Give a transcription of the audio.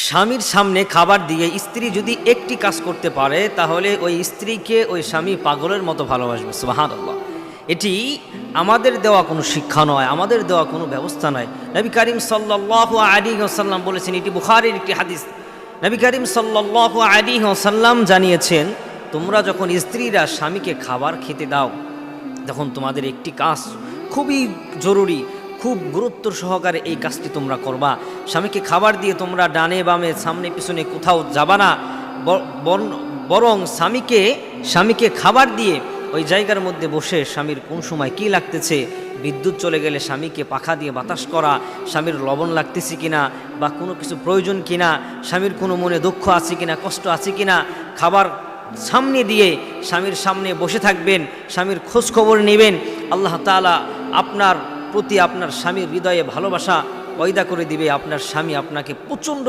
স্বামীর সামনে খাবার দিয়ে স্ত্রী যদি একটি কাজ করতে পারে তাহলে ওই স্ত্রীকে ওই স্বামী পাগলের মতো ভালোবাসবে। সুবহানাল্লাহ। এটি আমাদের দেওয়া কোনো শিক্ষা নয়, আমাদের দেওয়া কোনো ব্যবস্থা নয়। নবী করিম সাল্লাল্লাহু আলাইহি ওয়াসাল্লাম বলেছেন, এটি বুখারীর একটি হাদিস। নবী করিম সাল্লাল্লাহু আলাইহি ওয়াসাল্লাম জানিয়েছেন, তোমরা যখন স্ত্রীরা স্বামীকে খাবার খেতে দাও তখন তোমাদের একটি কাজ খুবই জরুরি, খুব গুরুত্ব সহকারে এই কাজটি তোমরা করবা। স্বামীকে খাবার দিয়ে তোমরা ডানে বামে সামনে পিছনে কোথাও যাবা না, বরং স্বামীকে খাবার দিয়ে ওই জায়গার মধ্যে বসে স্বামীর কোন সময় কি লাগতেছে, বিদ্যুৎ চলে গেলে স্বামীকে পাখা দিয়ে বাতাস করা, স্বামীর লবণ লাগতেছে কিনা বা কোনো কিছু প্রয়োজন কিনা, স্বামীর কোনো মনে দুঃখ আছে কিনা, কষ্ট আছে কিনা, খাবার সামনে দিয়ে স্বামীর সামনে বসে থাকবেন, স্বামীর খোঁজ খবর নেবেন। আল্লাহ তাআলা আপনার প্রতি আপনার স্বামীর হৃদয়ে ভালোবাসা পয়দা করে দিবে। আপনার স্বামী আপনাকে প্রচণ্ড